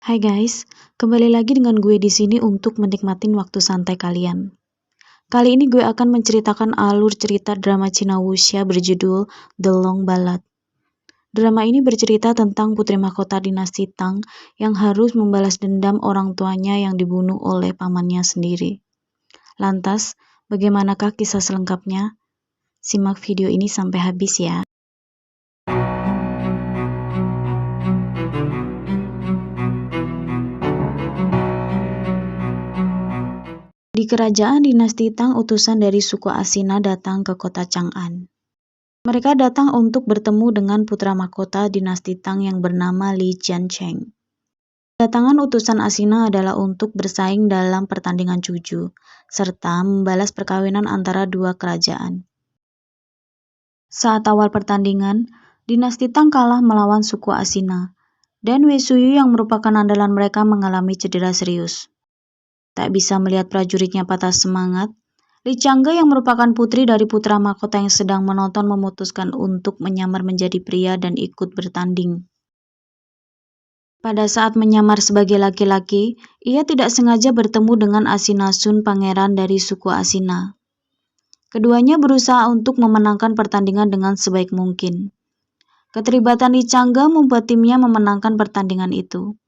Hai guys, kembali lagi dengan gue di sini untuk menikmatin waktu santai kalian. Kali ini gue akan menceritakan alur cerita drama Cina wuxia berjudul The Long Ballad. Drama ini bercerita tentang putri mahkota dinasti Tang yang harus membalas dendam orang tuanya yang dibunuh oleh pamannya sendiri. Lantas, bagaimanakah kisah selengkapnya? Simak video ini sampai habis ya. Di kerajaan dinasti Tang, utusan dari suku Asina datang ke kota Chang'an. Mereka datang untuk bertemu dengan putra mahkota dinasti Tang yang bernama Li Jiancheng. Kedatangan utusan Asina adalah untuk bersaing dalam pertandingan cuju, serta membalas perkawinan antara dua kerajaan. Saat awal pertandingan, dinasti Tang kalah melawan suku Asina, dan Wei Suyu yang merupakan andalan mereka mengalami cedera serius. Tak bisa melihat prajuritnya patah semangat, Li Changge yang merupakan putri dari putra mahkota yang sedang menonton memutuskan untuk menyamar menjadi pria dan ikut bertanding. Pada saat menyamar sebagai laki-laki, ia tidak sengaja bertemu dengan Asina Sun, pangeran dari suku Asina. Keduanya berusaha untuk memenangkan pertandingan dengan sebaik mungkin. Keterlibatan Li Changge membuat timnya memenangkan pertandingan itu,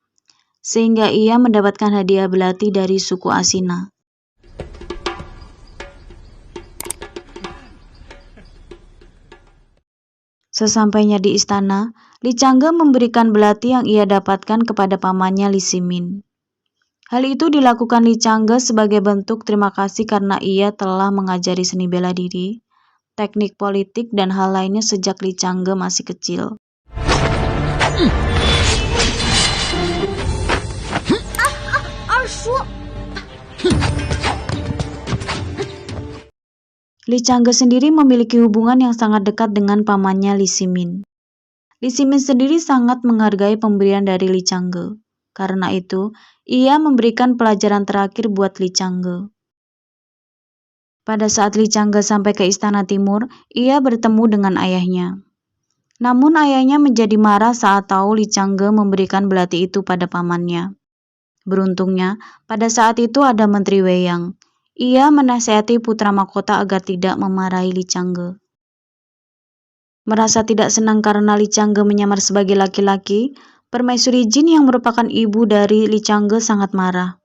sehingga ia mendapatkan hadiah belati dari suku Asina. Sesampainya di istana, Li Changge memberikan belati yang ia dapatkan kepada pamannya Li Ximin. Hal itu dilakukan Li Changge sebagai bentuk terima kasih karena ia telah mengajari seni bela diri, teknik politik, dan hal lainnya sejak Li Changge masih kecil. Li Changge sendiri memiliki hubungan yang sangat dekat dengan pamannya Li Ximin. Li Ximin sendiri sangat menghargai pemberian dari Li Changge. Karena itu, ia memberikan pelajaran terakhir buat Li Changge. Pada saat Li Changge sampai ke Istana Timur, ia bertemu dengan ayahnya. Namun ayahnya menjadi marah saat tahu Li Changge memberikan belati itu pada pamannya. Beruntungnya, pada saat itu ada Menteri Wei Yang. Ia menasihati putra mahkota agar tidak memarahi Li Changge. Merasa tidak senang karena Li Changge menyamar sebagai laki-laki, Permaisuri Jin yang merupakan ibu dari Li Changge sangat marah.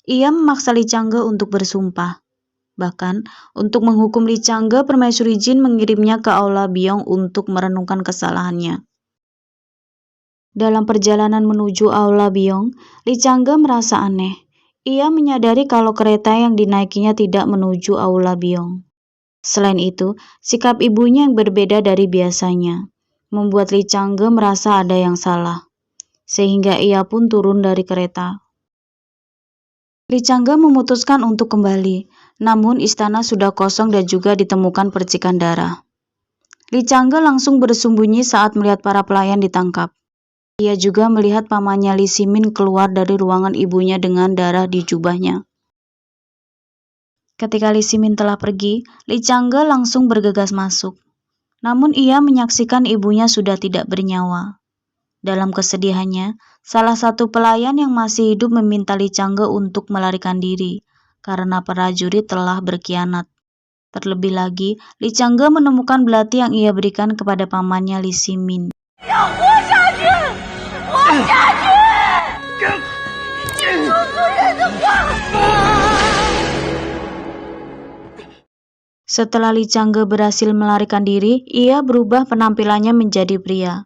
Ia memaksa Li Changge untuk bersumpah. Bahkan, untuk menghukum Li Changge, Permaisuri Jin mengirimnya ke Aula Biong untuk merenungkan kesalahannya. Dalam perjalanan menuju Aula Biong, Li Changge merasa aneh. Ia menyadari kalau kereta yang dinaikinya tidak menuju Aula Biong. Selain itu, sikap ibunya yang berbeda dari biasanya membuat Li Changge merasa ada yang salah, sehingga ia pun turun dari kereta. Li Changge memutuskan untuk kembali, namun istana sudah kosong dan juga ditemukan percikan darah. Li Changge langsung bersembunyi saat melihat para pelayan ditangkap. Ia juga melihat pamannya Li Ximin keluar dari ruangan ibunya dengan darah di jubahnya. Ketika Li Ximin telah pergi, Li Changge langsung bergegas masuk. Namun ia menyaksikan ibunya sudah tidak bernyawa. Dalam kesedihannya, salah satu pelayan yang masih hidup meminta Li Changge untuk melarikan diri karena prajurit telah berkhianat. Terlebih lagi, Li Changge menemukan belati yang ia berikan kepada pamannya Li Ximin. Setelah Li Changge berhasil melarikan diri, ia berubah penampilannya menjadi pria.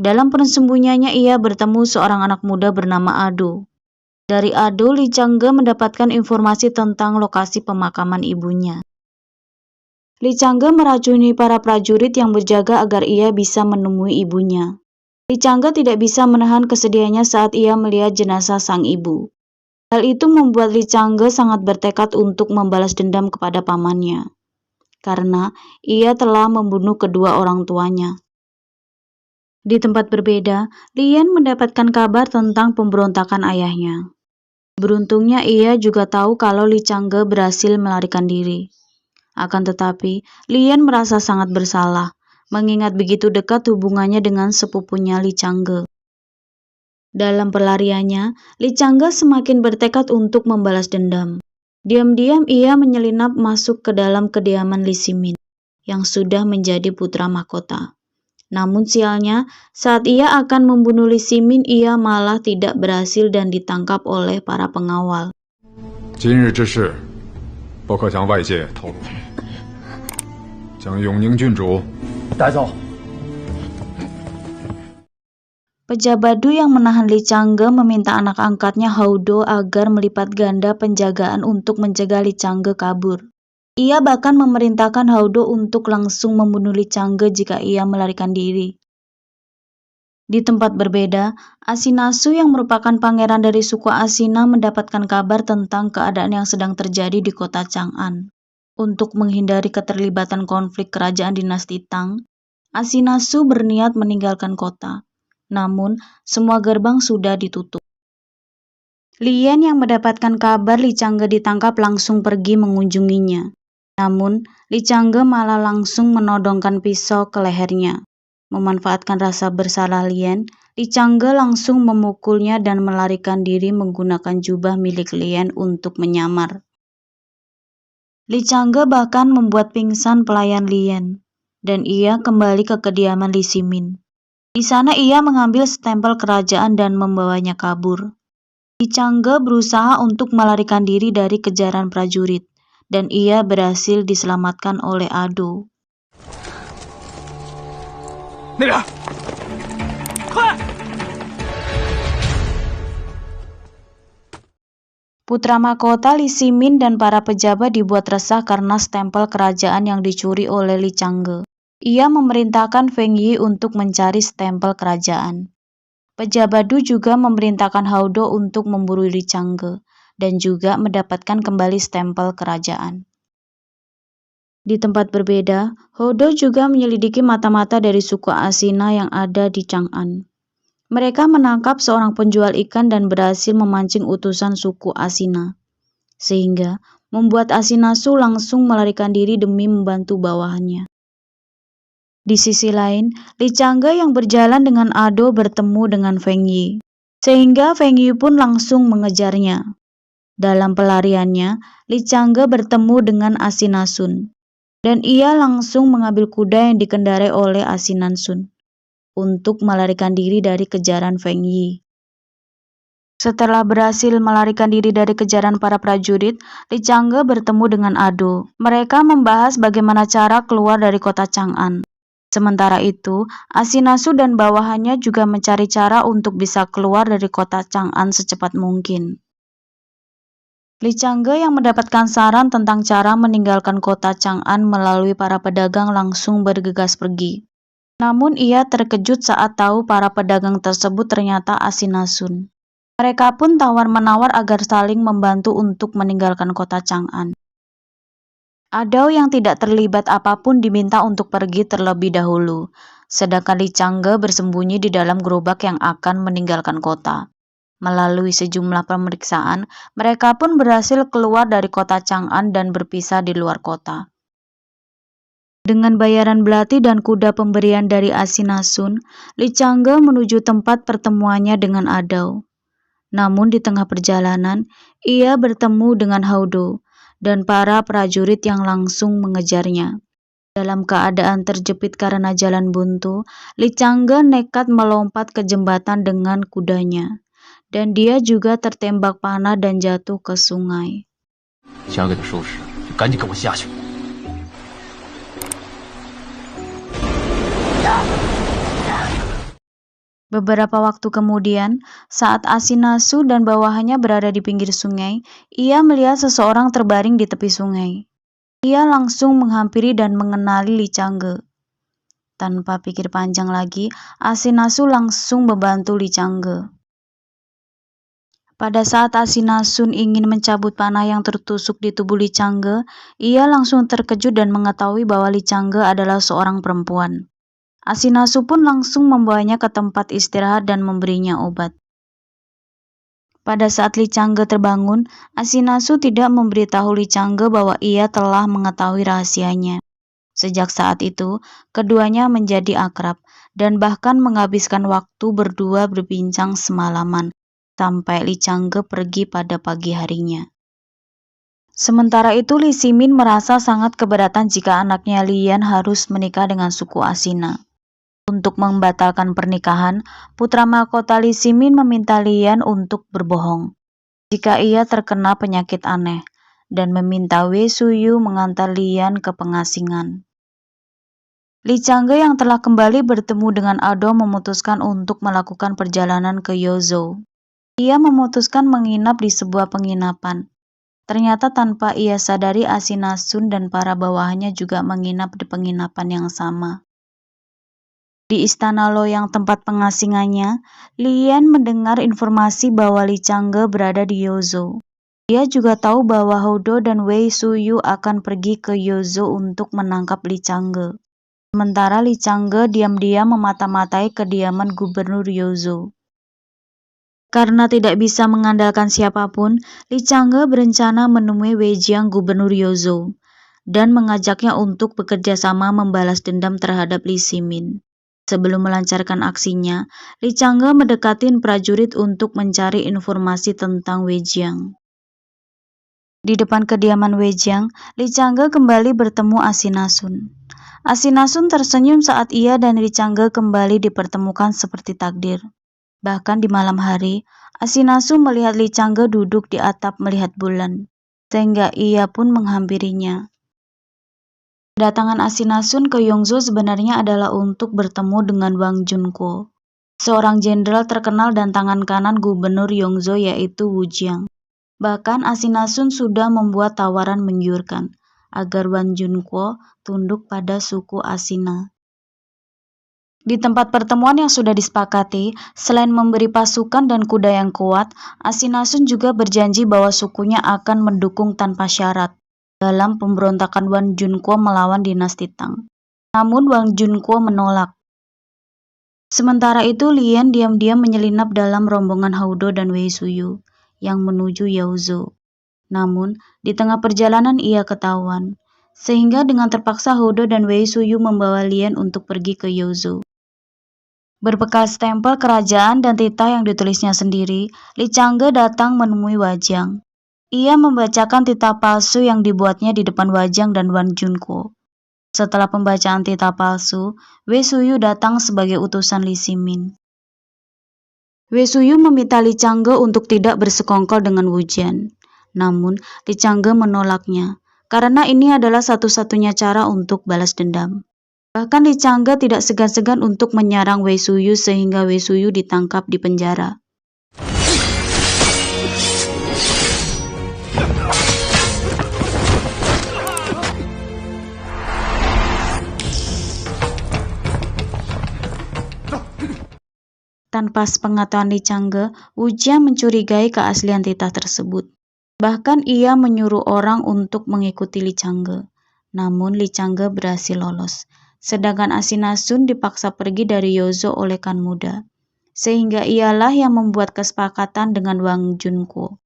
Dalam persembunyiannya ia bertemu seorang anak muda bernama Ado. Dari Ado, Li Changge mendapatkan informasi tentang lokasi pemakaman ibunya. Li Changge meracuni para prajurit yang berjaga agar ia bisa menemui ibunya. Li Changge tidak bisa menahan kesedihannya saat ia melihat jenazah sang ibu. Hal itu membuat Li Changge sangat bertekad untuk membalas dendam kepada pamannya, karena ia telah membunuh kedua orang tuanya. Di tempat berbeda, Lian mendapatkan kabar tentang pemberontakan ayahnya. Beruntungnya ia juga tahu kalau Li Changge berhasil melarikan diri. Akan tetapi, Lian merasa sangat bersalah, mengingat begitu dekat hubungannya dengan sepupunya Li Changge. Dalam pelariannya, Li Changge semakin bertekad untuk membalas dendam. Diam-diam ia menyelinap masuk ke dalam kediaman Li Ximin yang sudah menjadi putra mahkota. Namun sialnya, saat ia akan membunuh Li Ximin, ia malah tidak berhasil dan ditangkap oleh para pengawal. 今日之事，不可向外界透露。将永宁郡主带走。 Pejabat Du yang menahan Li Changge meminta anak angkatnya Hao Do agar melipat ganda penjagaan untuk mencegah Li Changge kabur. Ia bahkan memerintahkan Hao Do untuk langsung membunuh Li Changge jika ia melarikan diri. Di tempat berbeda, Asinasu yang merupakan pangeran dari suku Asina mendapatkan kabar tentang keadaan yang sedang terjadi di kota Chang'an. Untuk menghindari keterlibatan konflik kerajaan dinasti Tang, Asinasu berniat meninggalkan kota. Namun, semua gerbang sudah ditutup. Lien yang mendapatkan kabar Li Changge ditangkap langsung pergi mengunjunginya. Namun, Li Changge malah langsung menodongkan pisau ke lehernya. Memanfaatkan rasa bersalah Lien, Li Changge langsung memukulnya dan melarikan diri menggunakan jubah milik Lien untuk menyamar. Li Changge bahkan membuat pingsan pelayan Lien, dan ia kembali ke kediaman Li Ximin. Di sana ia mengambil stempel kerajaan dan membawanya kabur. Li Changge berusaha untuk melarikan diri dari kejaran prajurit, dan ia berhasil diselamatkan oleh Ado. Putra mahkota Li Ximin dan para pejabat dibuat resah karena stempel kerajaan yang dicuri oleh Li Changge. Ia memerintahkan Feng Yi untuk mencari stempel kerajaan. Pejabat Du juga memerintahkan Hao Do untuk memburu Li Changge dan juga mendapatkan kembali stempel kerajaan. Di tempat berbeda, Hao Do juga menyelidiki mata-mata dari suku Asina yang ada di Chang'an. Mereka menangkap seorang penjual ikan dan berhasil memancing utusan suku Asina, sehingga membuat Asinasu langsung melarikan diri demi membantu bawahannya. Di sisi lain, Li Changge yang berjalan dengan Ado bertemu dengan Feng Yi, sehingga Feng Yi pun langsung mengejarnya. Dalam pelariannya, Li Changge bertemu dengan Asinasun, dan ia langsung mengambil kuda yang dikendarai oleh Asinansun untuk melarikan diri dari kejaran Feng Yi. Setelah berhasil melarikan diri dari kejaran para prajurit, Li Changge bertemu dengan Ado. Mereka membahas bagaimana cara keluar dari kota Chang'an. Sementara itu, Asinasu dan bawahannya juga mencari cara untuk bisa keluar dari kota Chang'an secepat mungkin. Li Changge yang mendapatkan saran tentang cara meninggalkan kota Chang'an melalui para pedagang langsung bergegas pergi. Namun ia terkejut saat tahu para pedagang tersebut ternyata Asinasun. Mereka pun tawar-menawar agar saling membantu untuk meninggalkan kota Chang'an. Ado yang tidak terlibat apapun diminta untuk pergi terlebih dahulu, sedangkan Li Changge bersembunyi di dalam gerobak yang akan meninggalkan kota. Melalui sejumlah pemeriksaan, mereka pun berhasil keluar dari kota Chang'an dan berpisah di luar kota. Dengan bayaran belati dan kuda pemberian dari Asinasun, Li Changge menuju tempat pertemuannya dengan Ado. Namun di tengah perjalanan, ia bertemu dengan Hao Do dan para prajurit yang langsung mengejarnya. Dalam keadaan terjepit karena jalan buntu, Li Changge nekat melompat ke jembatan dengan kudanya, dan dia juga tertembak panah dan jatuh ke sungai. Beberapa waktu kemudian, saat Asinasu dan bawahannya berada di pinggir sungai, ia melihat seseorang terbaring di tepi sungai. Ia langsung menghampiri dan mengenali Li Changge. Tanpa pikir panjang lagi, Asinasu langsung membantu Li Changge. Pada saat Asinasun ingin mencabut panah yang tertusuk di tubuh Li Changge, ia langsung terkejut dan mengetahui bahwa Li Changge adalah seorang perempuan. Asinasu pun langsung membawanya ke tempat istirahat dan memberinya obat. Pada saat Li Changge terbangun, Asinasu tidak memberitahu Li Changge bahwa ia telah mengetahui rahasianya. Sejak saat itu, keduanya menjadi akrab dan bahkan menghabiskan waktu berdua berbincang semalaman sampai Li Changge pergi pada pagi harinya. Sementara itu, Li Ximin merasa sangat keberatan jika anaknya Lian harus menikah dengan suku Ashina. Untuk membatalkan pernikahan, putra mahkota Li Ximin meminta Lian untuk berbohong jika ia terkena penyakit aneh dan meminta Wei Suyu mengantar Lian ke pengasingan. Li Changge yang telah kembali bertemu dengan Ado memutuskan untuk melakukan perjalanan ke Yozhou. Ia memutuskan menginap di sebuah penginapan. Ternyata tanpa ia sadari Ashina Sun dan para bawahannya juga menginap di penginapan yang sama. Di istana Loyang tempat pengasingannya, Lian mendengar informasi bahwa Li Changge berada di Yozhou. Dia juga tahu bahwa Houdo dan Wei Suyu akan pergi ke Yozhou untuk menangkap Li Changge. Sementara Li Changge diam-diam memata-matai kediaman Gubernur Yozhou. Karena tidak bisa mengandalkan siapapun, Li Changge berencana menemui Wei Jiang, Gubernur Yozhou, dan mengajaknya untuk bekerja sama membalas dendam terhadap Li Ximin. Sebelum melancarkan aksinya, Li Changge mendekati prajurit untuk mencari informasi tentang Wei Jiang. Di depan kediaman Wei Jiang, Li Changge kembali bertemu Ashina Sun. Ashina Sun tersenyum saat ia dan Li Changge kembali dipertemukan seperti takdir. Bahkan di malam hari, Ashina Sun melihat Li Changge duduk di atap melihat bulan, sehingga ia pun menghampirinya. Kedatangan Ashina Sun ke Yongzhou sebenarnya adalah untuk bertemu dengan Wang Junko, seorang jenderal terkenal dan tangan kanan gubernur Yongzhou yaitu Wu Jiang. Bahkan Ashina Sun sudah membuat tawaran menggiurkan agar Wang Junko tunduk pada suku Ashina. Di tempat pertemuan yang sudah disepakati, selain memberi pasukan dan kuda yang kuat, Ashina Sun juga berjanji bahwa sukunya akan mendukung tanpa syarat dalam pemberontakan Wang Junko melawan dinasti Tang. Namun Wang Junko menolak. Sementara itu, Lian diam-diam menyelinap dalam rombongan Houdo dan Wei Suyu yang menuju Yozhou. Namun, di tengah perjalanan ia ketahuan, sehingga dengan terpaksa Houdo dan Wei Suyu membawa Lian untuk pergi ke Yozhou. Berbekal stempel kerajaan dan titah yang ditulisnya sendiri, Li Changge datang menemui Wajang. Ia membacakan titah palsu yang dibuatnya di depan Wajang dan Wang Junko. Setelah pembacaan titah palsu, Wei Suyu datang sebagai utusan Li Ximin. Wei Suyu meminta Li Changge untuk tidak bersekongkol dengan Wu Jian. Namun, Li Changge menolaknya, karena ini adalah satu-satunya cara untuk balas dendam. Bahkan Li Changge tidak segan-segan untuk menyerang Wei Suyu sehingga Wei Suyu ditangkap di penjara. Tanpa sepengetahuan Li Changge, Wu Jian mencurigai keaslian titah tersebut. Bahkan ia menyuruh orang untuk mengikuti Li Changge. Namun Li Changge berhasil lolos. Sedangkan Ashina Sun dipaksa pergi dari Yozhou oleh Khan Muda. Sehingga ialah yang membuat kesepakatan dengan Wang Junko.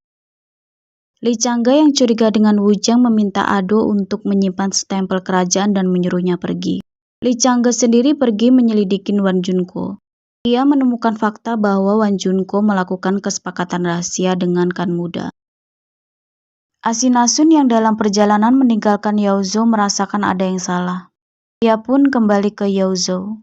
Li Changge yang curiga dengan Wu Jiang meminta Ado untuk menyimpan stempel kerajaan dan menyuruhnya pergi. Li Changge sendiri pergi menyelidiki Wang Junko. Ia menemukan fakta bahwa Wang Junko melakukan kesepakatan rahasia dengan Khan Muda. Ashina Sun yang dalam perjalanan meninggalkan Yozhou merasakan ada yang salah. Ia pun kembali ke Yozhou.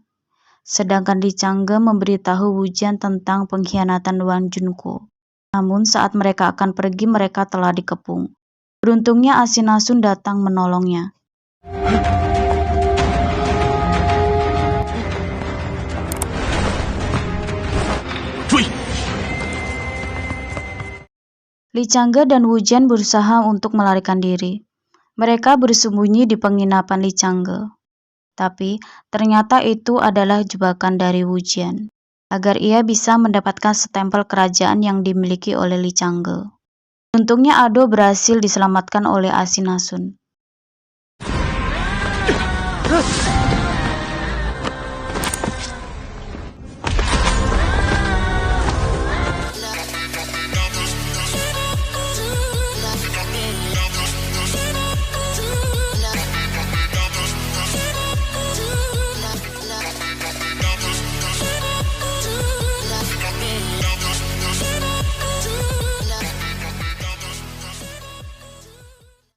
Sedangkan Li Changge memberitahu Wu Jian tentang pengkhianatan Wang Junko. Namun saat mereka akan pergi mereka telah dikepung. Beruntungnya Ashina Sun datang menolongnya. Li Changge dan Wu Jian berusaha untuk melarikan diri. Mereka bersembunyi di penginapan Li Changge. Tapi ternyata itu adalah jebakan dari Wu Jian, agar ia bisa mendapatkan stempel kerajaan yang dimiliki oleh Li Changge. Untungnya Ado berhasil diselamatkan oleh Ashina Sun.